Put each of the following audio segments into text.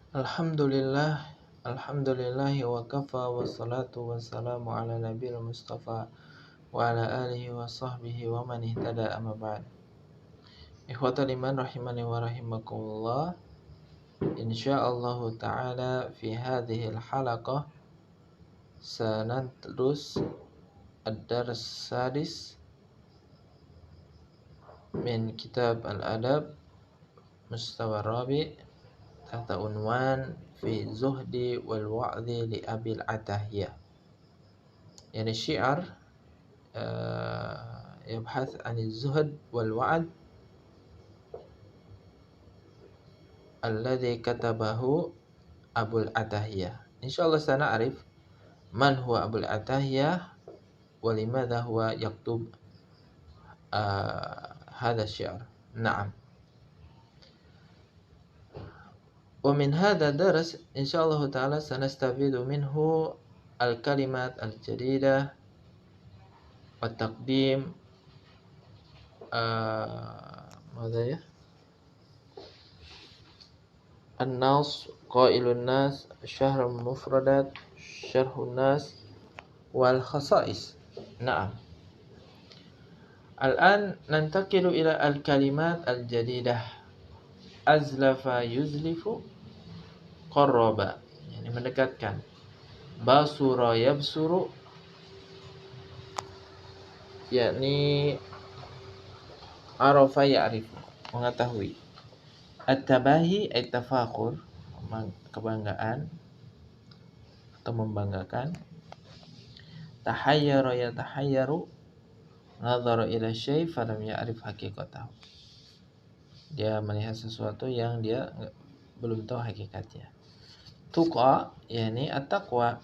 Alhamdulillah, alhamdulillahi wa kafa wa salatu wa salamu ala nabil mustafa wa ala alihi wa sahbihi wa man ihtada amma ba'd. Ikhwatal iman rahimani wa rahimakumullah. Insyaallah ta'ala fi hadhihi al-halaqah sanadrus ad-dars sadis min kitab al-adab mustawa rabi' tahta unwan fi zuhdi wal wa'dhi li abil atahiyah. Yani syiar yabhath an az-zuhd wal wa'd alladhi katabahu Abul Atahiyah. Insyaallah sana'rif man huwa Abul Atahiyah wa limadha huwa yaktub hadha syiar. Na'am. ومن هذا الدرس إن شاء الله تعالى سنستفيد منه الكلمات الجديدة والتقديم ماذا ya النص قائل الناس شهر المفردات شرح الناس والخصائص. نعم. الآن ننتقل إلى الكلمات الجديدة. أزلف يزلف قرب يعني mendekatkan. Basura yabsuru yakni arafa ya'rifu mengetahui. At-tabahi ay tafakhur kebanggaan atau membanggakan. Tahayyara yatahayyaru nadhara ila syai' falam ya'rif haqiqatahu. Dia melihat sesuatu yang dia belum tahu hakikatnya. Tuqa yani at-taqwa.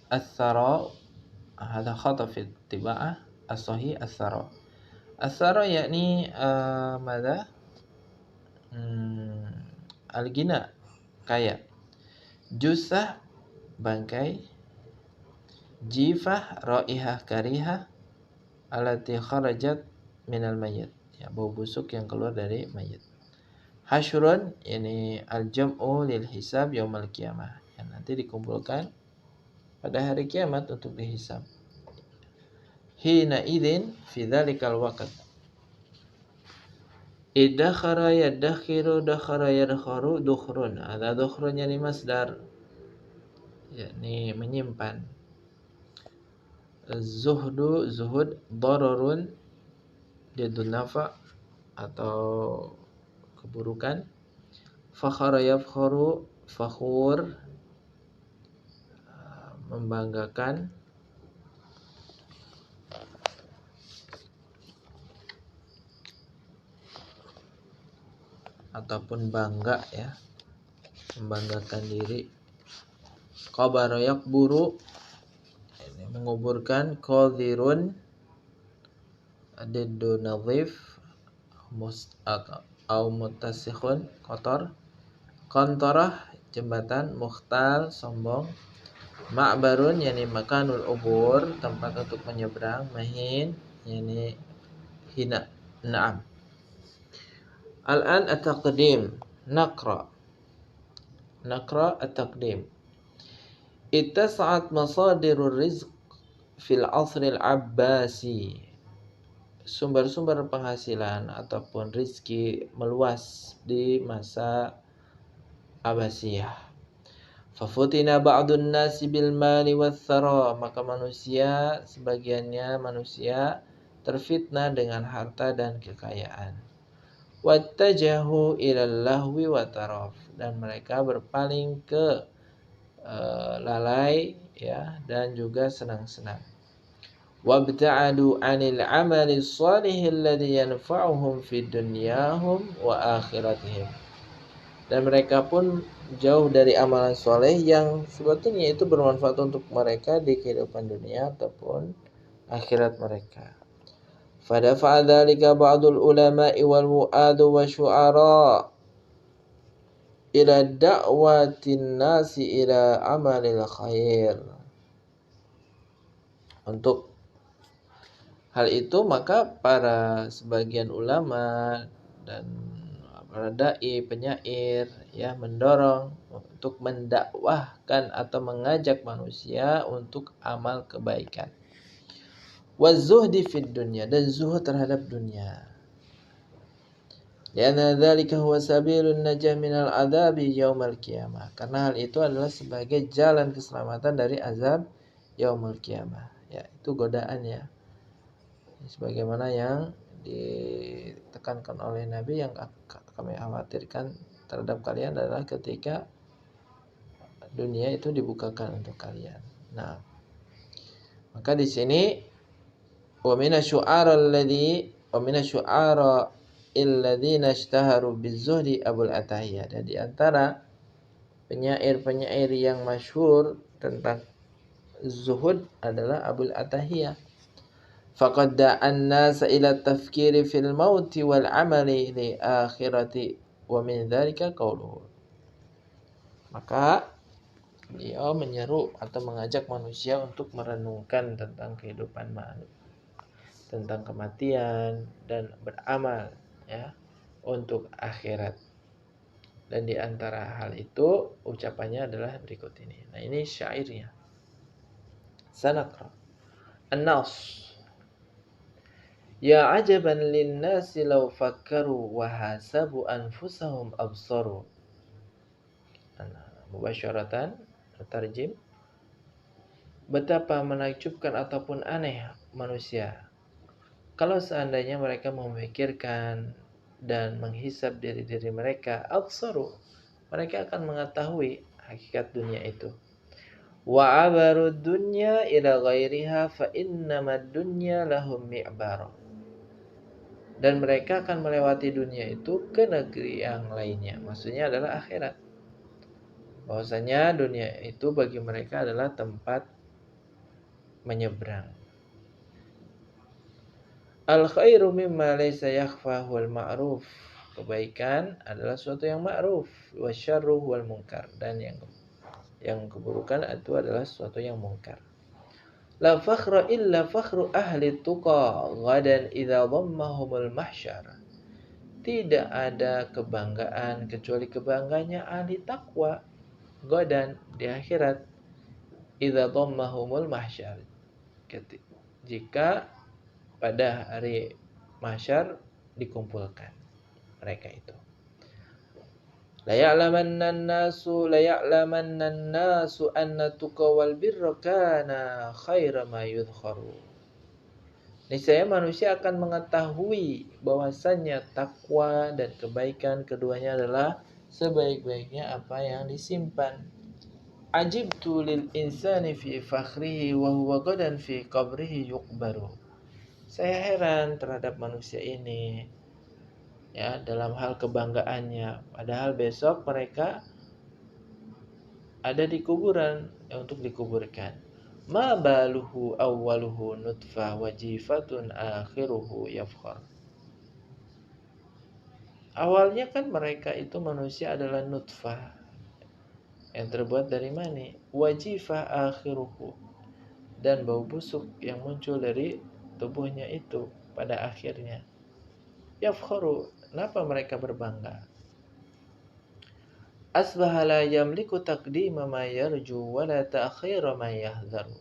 As-sara hadha khata fi tiba'ah as-sahih as-sara. As-sara yakni madza al-ghina kaya. Jusah bangkai. Jifah raihah karihah allati kharajat minal mayyit. Ya, bau busuk yang keluar dari mayit. Hasyurun ini al-jam'u lil hisab yaumal qiyamah. Yang nanti dikumpulkan pada hari kiamat untuk dihisab. Hina idzin fi dzalikal waqt. Iddakhara yaddakhiru dakhara yadkharu dukhrun. Ada dukhrun yani masdar yakni menyimpan. Zuhdu zuhud dararun didun nafa atau keburukan. Fakhara yafkharu fakhur membanggakan. Ataupun bangga ya, membanggakan diri. Qabara yakburu ini menguburkan. Qadirun diddu nadhif atau mutasikhun kotor. Qantarah jembatan. Mukhtal sombong. Ma'barun yani makanul ubur tempat untuk menyeberang. Mahin yani hina. Naam. Al-an at-taqdim. Naqra at-taqdim. Ittasa'at masadirur rizq fil asril abbasi. Sumber-sumber penghasilan ataupun rizki meluas di masa Abbasiyah. Fafutina ba'dun nasi bil mali wath-thara. Maka sebagiannya manusia terfitnah dengan harta dan kekayaan. Wattajahu ilal lahwi wa taraf. Dan mereka berpaling ke lalai ya dan juga senang-senang. Wabta'adu 'anil 'amali shalih alladhi yanfa'uhum fid dunyahum wa akhiratihim. Dan mereka pun jauh dari amalan soleh yang sebetulnya itu bermanfaat untuk mereka di kehidupan dunia ataupun akhirat mereka. Fadafa'a dzalika ba'dul ulama'i wal mu'adu wa syu'ara ila da'watin nasi ila amalil khair. Untuk hal itu maka para sebagian ulama dan dai, penyair, ya, mendorong untuk mendakwahkan atau mengajak manusia untuk amal kebaikan. Wazuhdi fid dunya, dan zuhud terhadap dunia. Lianna dzalika huwa sabilun najah minal adzabi yaumal qiyamah. Karena hal itu adalah sebagai jalan keselamatan dari azab yaumul qiyamah. Ya, itu godaan ya. Sebagaimana yang ditekankan oleh Nabi, yang kami khawatirkan terhadap kalian adalah ketika dunia itu dibukakan untuk kalian. Nah, maka di sini wa minasyu'ara illadzina ishtaharu bizuhdi Abul Atahiyah. Dan di antara penyair-penyair yang masyhur tentang zuhud adalah Abul Atahiyah. Faqad da'an nasa ila tafkiri fil mauti wal amali li akhirati wa min dzalika qauluhu. Maka beliau menyeru atau mengajak manusia untuk merenungkan tentang kehidupan manusia, tentang kematian, dan beramal, ya, untuk akhirat. Dan di antara hal itu ucapannya adalah berikut ini. Nah, ini syairnya. Sanaqra An-Nas. Ya ajaban linnasi law fakkaru wa hasabu anfusahum absaru. Mubasyaratan terjem. Betapa menakjubkan ataupun aneh manusia kalau seandainya mereka memikirkan dan menghisab diri-diri mereka, absaru, mereka akan mengetahui hakikat dunia itu. Wa abarud dunya ila ghairiha fa innamad dunya lahum mi'bar. Dan mereka akan melewati dunia itu ke negeri yang lainnya. Maksudnya adalah akhirat. Bahwasanya dunia itu bagi mereka adalah tempat menyeberang. Al khairu mimma laysa yakhfa wal ma'ruf. Kebaikan adalah sesuatu yang ma'ruf, wasyarru wal munkar, dan yang keburukan itu adalah sesuatu yang munkar. La fakhra illa fakhru ahli tuqa ghadan idza dhammahumul mahsyar. Tidak ada kebanggaan kecuali kebanggaannya ahli takwa ghadan di akhirat, idza dhammahumul mahsyar, jika pada hari mahsyar dikumpulkan mereka itu. La ya'lamanna an-nasu anna tuqa wal birra kana khaira ma yudhkharu. Niscaya manusia akan mengetahui bahwasannya takwa dan kebaikan keduanya adalah sebaik-baiknya apa yang disimpan. Ajibtu lil insani fi fakhrihi wa huwa gadan fi qabrihi yuqbaru. Saya heran terhadap manusia ini, ya, dalam hal kebanggaannya, padahal besok mereka ada di kuburan, ya, untuk dikuburkan. Ma baluhu awwaluhu nutfah wajifatun akhiruhu yafkhar. Awalnya kan mereka itu manusia adalah nutfah yang terbuat dari mani, wajifah akhiruhu, dan bau busuk yang muncul dari tubuhnya itu pada akhirnya. Yafkharu, kenapa mereka berbangga? Asbaha la yamliku taqdima ma yarju wa la ta'khira ma yahdharu.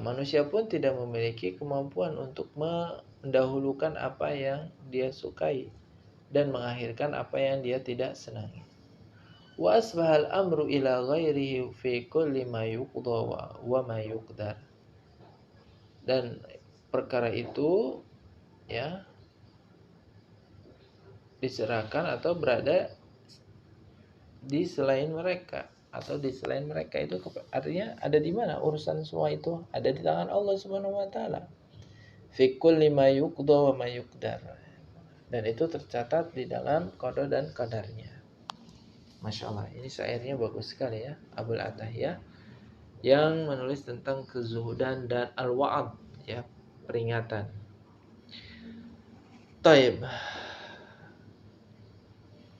Manusia pun tidak memiliki kemampuan untuk mendahulukan apa yang dia sukai dan mengakhirkan apa yang dia tidak senangi. Wa asbahal amru ila ghairihi fi kulli ma yuqda wa ma yuqdar. Dan perkara itu, ya, diserahkan atau berada di selain mereka, atau di selain mereka itu artinya ada di mana urusan semua itu? Ada di tangan Allah Subhanahu wa taala. Fi kulli ma yuqda wa ma yuqdar. Dan itu tercatat di dalam qada dan qadarnya. Masya Allah, ini syairnya bagus sekali ya, Abul Atahiyah, yang menulis tentang kezuhudan dan al-wa'ad, ya, peringatan. Taib.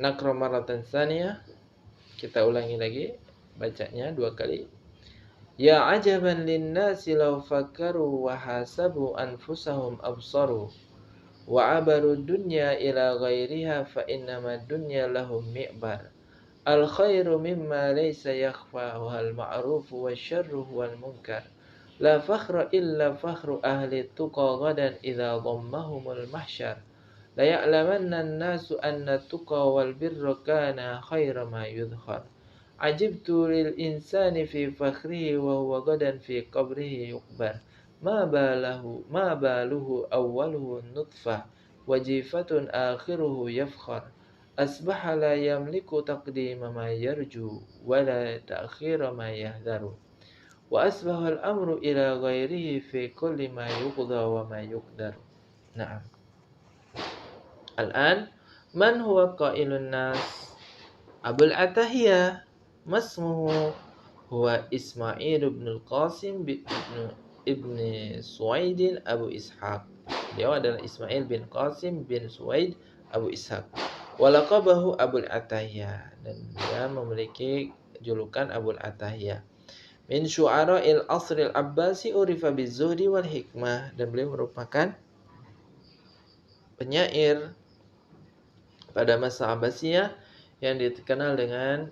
Naqra maratan tsaniyah. Kita ulangi lagi bacanya 2 kali. Ya ajaban linnasi law fakkaru wa hasabu anfusahum absaru wa abaru dunya ila ghairiha fa innama dunya lahum mi'bar. Al khairu mimma laysa yakhfa wal ma'rufu wasyarru wal munkar. La fakhra illa fakhru ahli tuqa gadan idza dhammahumul mahsyar. La ya'lamanna an-nasu anna tuqa wal birra kana khaira ma yudhkar. Ajibtu lil insani fi fakhrihi wa huwa gadan fi qabrihi yuqbar. Ma baluhu awwaluhu nutfah wajifatun akhiruhu yafkhar. Asbaha la yamliku taqdima ma yarju wala ta'khira ma yahdharu. Wa asbaha al-amru ila ghairihi fi kulli ma yuqda wa ma yuqdar. Naam. Al-an man huwa qailun nas? Abul Atahiyah masmuhu huwa Ismail ibn al-Qasim ibn Suwaid Abu Ishaq. Dia adalah Ismail bin Qasim bin Suwaid Abu Ishaq. Walaqabahu Abul Atahiyah, dan dia memiliki julukan Abul Atahiyah. Min syu'ara'il asril Abbasi urifa bizuhdi wal hikmah, dan beliau merupakan penyair pada masa Abbasiyah yang dikenal dengan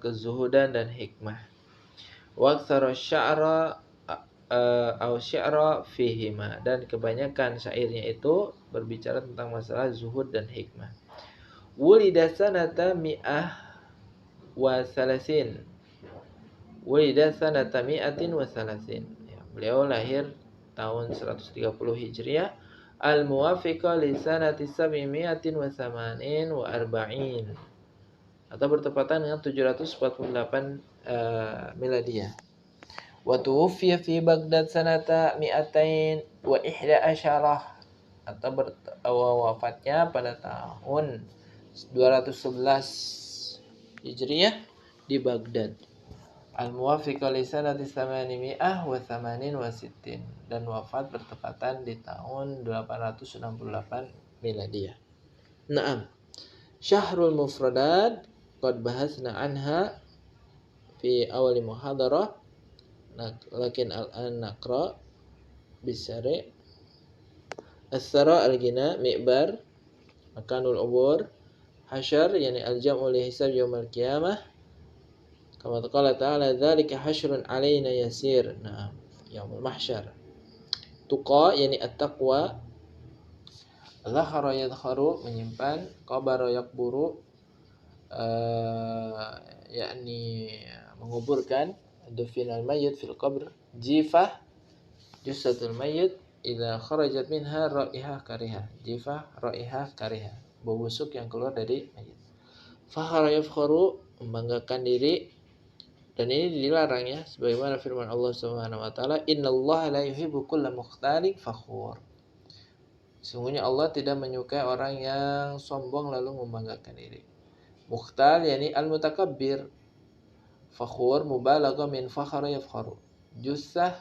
kezuhudan dan hikmah. Wa aktsara sya'ra au syi'ra fihima, dan kebanyakan syairnya itu berbicara tentang masalah zuhud dan hikmah. Wulida sanata mi'ah wa salasin. Wulida sanata mi'atin wa salasin. Ya, beliau lahir tahun 130 Hijriah, al-muwafiqa li sanati 788 wa arba'in, atau bertepatan dengan 748 Miladiyah. Wa tuwfiya fi Baghdad sanata mi'atain wa ihda asyarah, atau wafatnya pada tahun 211 Hijriah di Baghdad. Al-muwafiqa li sanati 868 dan wafat bertepatan di tahun 868 Miladiyah. Naam. Syahrul mufradat qad bahasna anha fi awal muhadarah, lakin al-an naqra bisari. As-sara al-gina mi'bar makanul ubur, hasyar yani al-jam'u li hisab yaumil qiyamah, kama qala ta'ala dzalika hasyrun 'alaina yasir. Nah, yaumul mahsyar. Tuqa yani at-taqwa, zakhara yadkharu menyimpan, qabara yakburu yakni menguburkan, dufinal mayyit fil qabr, jifah jusatul mayyit idza kharajat minha raihah karihah. Jifah raihah karihah, bau busuk yang keluar dari mayit. Fakhara yafkharu, membanggakan diri, dan ini dilarang ya, sebagaimana firman Allah Subhanahu wa taala, innallaha la yuhibbu kulla mukhtalin fakhur. Sesungguhnya Allah tidak menyukai orang yang sombong lalu membanggakan diri. Mukhtal yani al-mutakabbir. Fakhur mubalaghah min fakhara yafkharu. Jussah,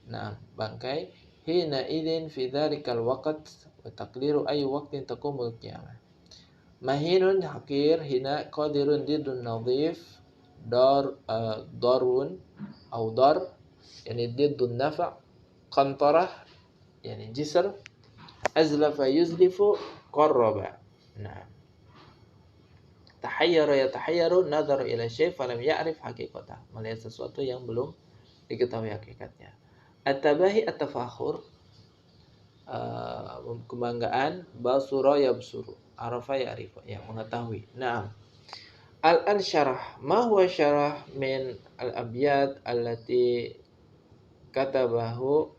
nah bangkai, hina idin fi dzalikal waqt wa taqdiru ay waqtin taqumul qiyamah. Mahinun hakir, hina qadirun didun nadhif, darun au dar yani didun nafa', qantarah yani jisr, azlafa yuzlifu qarraba. Nah, tahayyara yatahayyaru nadhara ila syai' falam ya'rif haqiqatah, melihat sesuatu yang belum diketahui hakikatnya. At-tabahi at-tafakhur, kebanggaan, basura yabsuru, arafa ya'rifu, yang mengetahui. Naam. Al-syarah, ma huwa syarah min al-abyad allati katabaha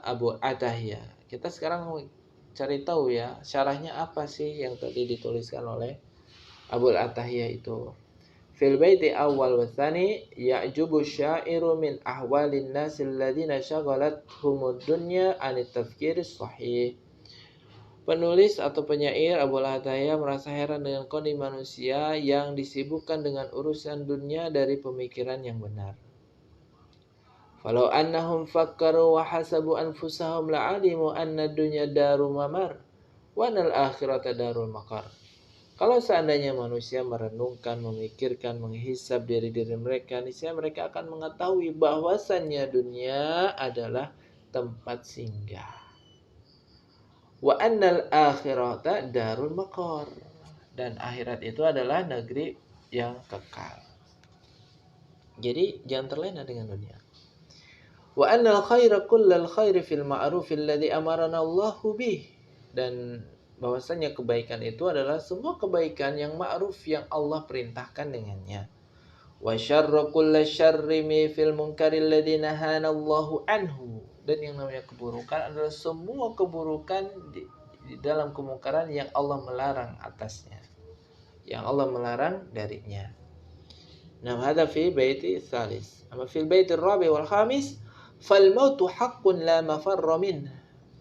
Abu Atahiyah. Kita sekarang cari tahu ya, syarahnya apa sih yang tadi dituliskan oleh Abu Atahiyah itu. Fil baiti awal wa tsani ya'jubu syairu min ahwalin nasi alladziina syagalathumud dunya 'anit tafkiris shahih. Penulis atau penyair Abu Atahiyah merasa heran dengan kondisi manusia yang disibukkan dengan urusan dunia dari pemikiran yang benar. Falau annahum fakkaru wa hasabu anfusahum la'alimu anna dunya daru mamar wa anal akhirata darul maqar. Kalau seandainya manusia merenungkan, memikirkan, menghisab diri mereka, niscaya mereka akan mengetahui bahwasannya dunia adalah tempat singgah. Wa annal akhirata darul maqar. Dan akhirat itu adalah negeri yang kekal. Jadi jangan terlena dengan dunia. Wa annal khaira kullal khairi fil ma'ruf alladhi amarana Allahu bih. Dan bahwasanya kebaikan itu adalah semua kebaikan yang ma'ruf yang Allah perintahkan dengannya. Wa syarra kullal syarri fil munkari alladhi nahana Allahu anhu. Dan yang namanya keburukan adalah semua keburukan di dalam kemungkaran yang Allah melarang atasnya. Yang Allah melarang darinya. Nah, hada fi baiti tsalis. Amma fil baiti rabi wal khamis fal mautu haqqun la mafarra min.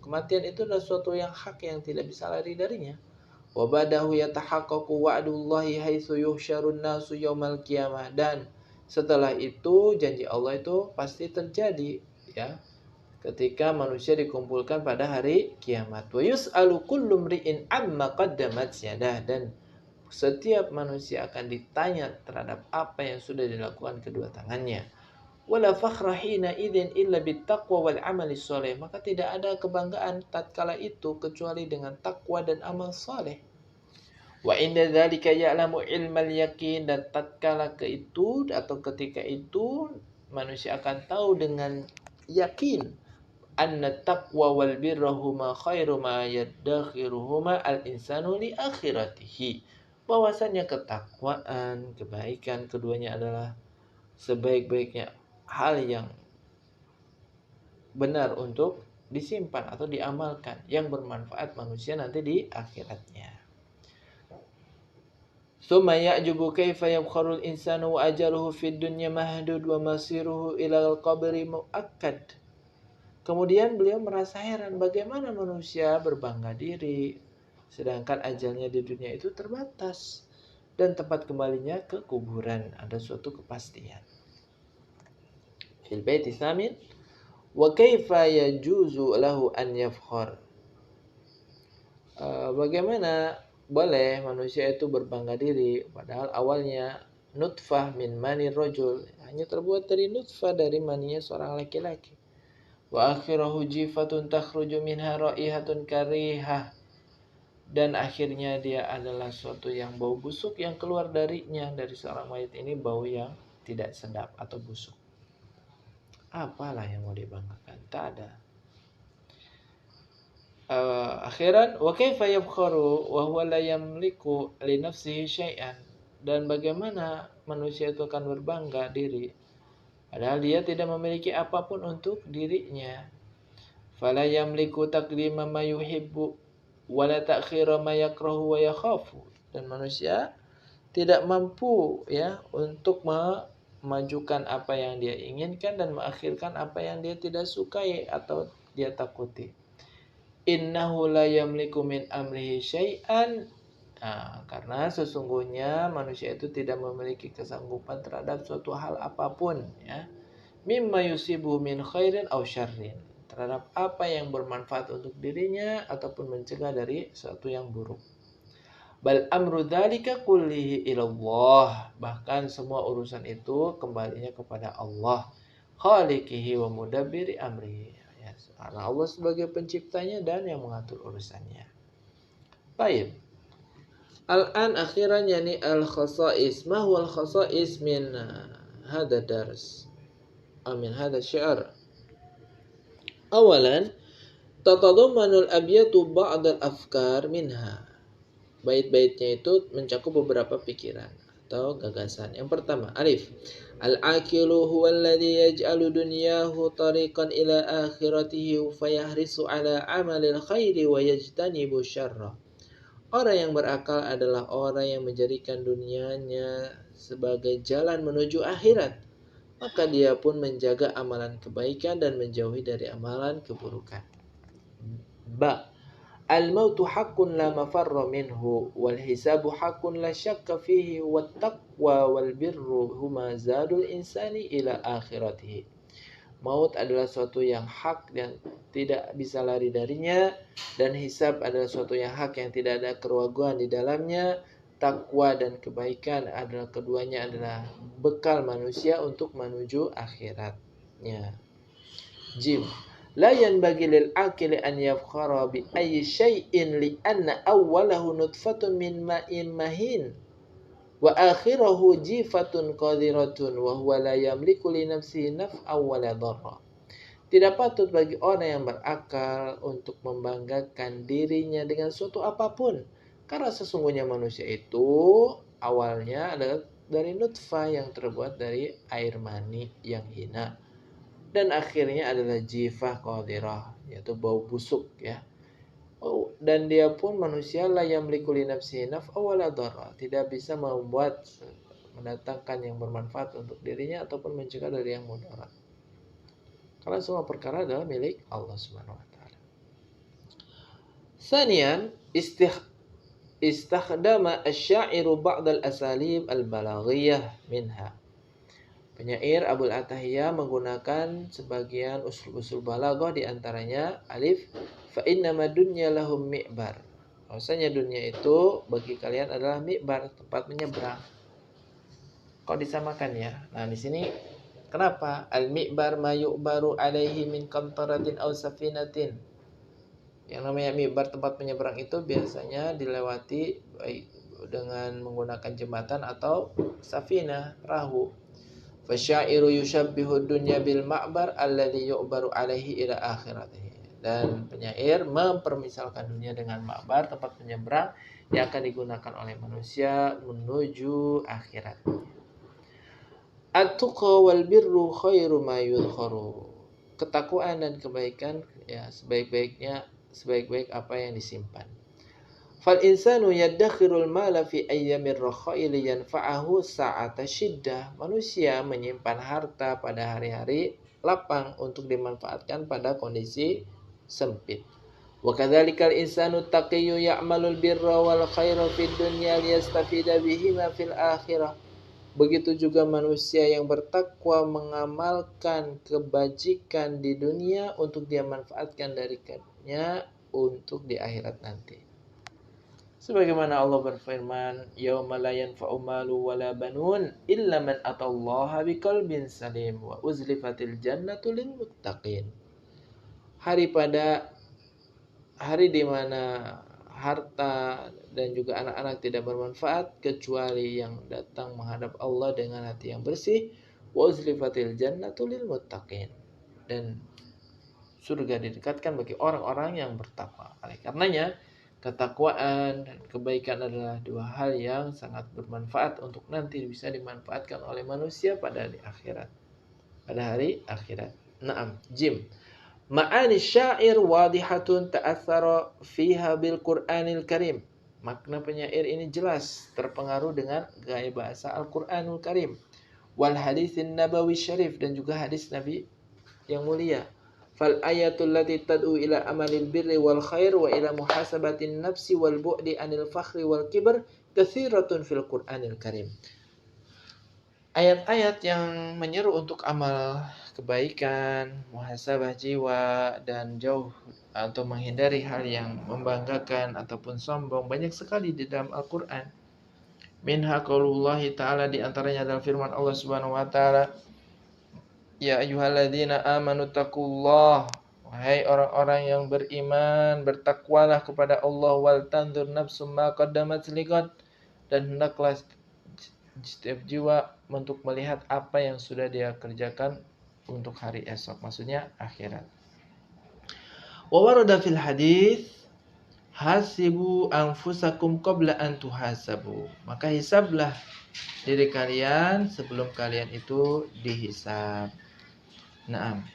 Kematian itu adalah suatu yang hak yang tidak bisa lari darinya. Wa badahu yatahaqqaqu wa'dullahi haitsu yuhsyarun nasu yaumal qiyamah. Dan setelah itu janji Allah itu pasti terjadi, ya, ketika manusia dikumpulkan pada hari kiamat. Wa yus'alu kullu mri'in amma qaddamat yadah. Dan setiap manusia akan ditanya terhadap apa yang sudah dilakukan kedua tangannya. Wala fakhra hina idzin illa bittaqwa wal amali shalih. Maka tidak ada kebanggaan tatkala itu kecuali dengan takwa dan amal saleh. Wa inda dzalika ya'lamu ilmal yaqin. Dan tatkala itu atau ketika itu manusia akan tahu dengan yakin anna taqwa wal birra huma khairu ma yaddakhiruhuma al insanu li akhiratihi. Bahwasanya ketakwaan, kebaikan keduanya adalah sebaik-baiknya hal yang benar untuk disimpan atau diamalkan yang bermanfaat manusia nanti di akhiratnya. Tsumma ya'jubu kaifa yabkharul insanu wa ajaluhu fid dunya mahdud wa masiruhu ila al-qabri muakkad. Kemudian beliau merasa heran bagaimana manusia berbangga diri sedangkan ajalnya di dunia itu terbatas dan tempat kembalinya ke kuburan, ada suatu kepastian. Fil baiti tsamin wa kaifa yajuzu lahu an yafkhar. Bagaimana boleh manusia itu berbangga diri padahal awalnya nutfah min mani rajul, hanya terbuat dari nutfah dari maninya seorang laki-laki. Wa akhirahu jifatun takhruju minha raihatun karihah. Dan akhirnya dia adalah suatu yang bau busuk yang keluar darinya, dari seorang mayat ini bau yang tidak sedap atau busuk. Apalah yang mau dibanggakan? Tak ada. Akhiran wa kaifa yabkharu wa huwa la yamliku li nafsihi syai'an. Dan bagaimana manusia itu akan berbangga diri padahal dia tidak memiliki apapun untuk dirinya. Fala yamliku taqdima ma yuhibbu wala ta'khira ma yakrahu wa yakhafu. Dan manusia tidak mampu, ya, untuk memajukan apa yang dia inginkan dan mengakhirkan apa yang dia tidak sukai atau dia takuti. Innahu la yamliku min amrihi syai'an. Karena sesungguhnya manusia itu tidak memiliki kesanggupan terhadap suatu hal apapun, ya. Mimma yusibu min khairin aw syarrin, terhadap apa yang bermanfaat untuk dirinya ataupun mencegah dari sesuatu yang buruk. Bal amru dzalika kullihi ilallah. Bahkan semua urusan itu kembalinya kepada Allah, khaliqihi wa mudabbiri amri. Ya, karena Allah sebagai penciptanya dan yang mengatur urusannya. Baik. Al-an akhiran yani al-khasa'is. Ma huwa al-khasa'is min hada dars? Min hada syiar. Awalan, tatadammanul abyatu ba'dal afkar minha. Bait-baitnya itu mencakup beberapa pikiran atau gagasan. Yang pertama, alif. Al-aqilu huwa alladhi yaj'alu dunyahu tariqan ila akhiratihi fayahrisu ala amalil khairi wa yajtanibu syarra. Orang yang berakal adalah orang yang menjadikan dunianya sebagai jalan menuju akhirat. Maka dia pun menjaga amalan kebaikan dan menjauhi dari amalan keburukan. Ba. Al-mautu haqqun la mafarra minhu wal hisabu haqqun la syakka fihi wat taqwa wal birru huma zadul insani ila akhiratihi. Maut adalah suatu yang hak yang tidak bisa lari darinya, dan hisab adalah suatu yang hak yang tidak ada keraguan di dalamnya. Takwa dan kebaikan adalah keduanya adalah bekal manusia untuk menuju akhiratnya. Jim. la yanbaghi lil aqili an yafkhara bi ayyi syai'in li anna awwalahu nutfatun min ma'in mahin wa akhirahu jifatun qadiratun wa huwa la yamliku li nafsihi naf'an wa la dharra. Tidak patut bagi orang yang berakal untuk membanggakan dirinya dengan suatu apapun, karena sesungguhnya manusia itu awalnya adalah dari nutfah yang terbuat dari air mani yang hina, dan akhirnya adalah jifah qadirah, yaitu bau busuk ya. Dan dia pun manusia la yamliku li nafsihi naf'a wala dharra, tidak bisa membuat mendatangkan yang bermanfaat untuk dirinya ataupun mencegah dari yang mudarat. Karena semua perkara adalah milik Allah Subhanahu wa taala. Sanian, istakhdama asy-sya'iru ba'd al-asalib al-balaghiyah minha. Penyair Abul Atahiyyah menggunakan sebagian usul-usul balaghah, di antaranya alif, fa innama dunya lahum mi'bar. Maksudnya dunia itu bagi kalian adalah mi'bar, tempat menyeberang. Kok disamakan ya? Nah, di sini kenapa? Al-mi'bar ma yu'baru alaihi min qantaratin aw safinatin. Yang namanya mi'bar, tempat menyeberang, itu biasanya dilewati baik dengan menggunakan jembatan atau safinah, perahu. Fasyairu yushabbihu dunya bil ma'bar alladhi yu'baru alaihi ila akhiratihi. Dan penyair mempermisalkan dunia dengan ma'bar, tempat menyeberang yang akan digunakan oleh manusia menuju akhirat. At-tuqa wal birru khairu ma yudkharu. Ketakwaan dan kebaikan ya sebaik-baik apa yang disimpan. Fal insanu yaddakhirul mala fi ayyamir rakha'i liyanfa'ahu sa'ata syiddah. Manusia menyimpan harta pada hari-hari lapang untuk dimanfaatkan pada kondisi sempit. Wa kadzalikal insanu taqiyyu ya'malul birra wal khaira fid dunya liyastafida bihima fil akhirah. Begitu juga manusia yang bertakwa mengamalkan kebajikan di dunia untuk dia manfaatkan darinya untuk di akhirat nanti. Sebagaimana Allah berfirman, yauma la yanfa'u malu wala banun illa man atallaha biqalbin salim wa uzlifatil jannatu lil muttaqin. Hari di mana harta dan juga anak-anak tidak bermanfaat kecuali yang datang menghadap Allah dengan hati yang bersih. Wa uzlifatil jannatu lil muttaqin. Dan surga didekatkan bagi orang-orang yang bertakwa. Oleh karenanya, ketakwaan dan kebaikan adalah dua hal yang sangat bermanfaat untuk nanti bisa dimanfaatkan oleh manusia pada hari akhirat. Naam, jim. Ma'ani syair wadihatun ta'athara fiha bil Qur'anil Karim. Makna penyair ini jelas terpengaruh dengan gaya bahasa Al-Qur'anul Karim. Wal haditsin nabawi syarif, dan juga hadis Nabi yang mulia. Fal ayatul lati tad'u ila amalil birri wal khair wa ila muhasabatin nafsi wal bu'di anil fakhri wal kibr katsiratun fil Qur'anil Karim. Ayat-ayat yang menyeru untuk amal kebaikan, muhasabah jiwa, dan jauh atau menghindari hal yang membanggakan ataupun sombong banyak sekali di dalam Al-Qur'an. Minha qaulullahi ta'ala, di antaranya adalah firman Allah Subhanahu wa taala, ya ayyuhalladzina amanu taqullah, wahai orang-orang yang beriman, bertakwalah kepada Allah, wal tanzur nafsum ma qaddamat liqad, dan hendaklah setiap jiwa untuk melihat apa yang sudah dia kerjakan untuk hari esok, maksudnya akhirat. Wa warada fil hadis, hasibu anfusakum qabla an tuhasabu. Maka hisablah diri kalian sebelum kalian itu dihisab. Naam.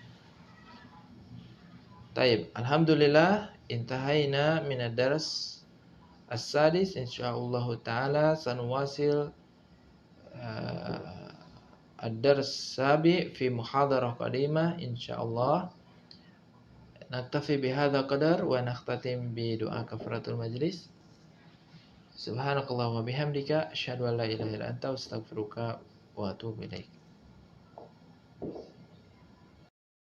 Taib. Alhamdulillah, intahaina min ad-dars as-sadis. Insyaallah taala sanuwasil ad-dars sabi fi muhadarah qadimah insyaallah. Naktafi bihadza qadar wa nakhtatim bi doa kafaratul majlis. Subhanakallah wa bihamdika asyhadu an la ilaha illa anta astaghfiruka wa atubu ilaik.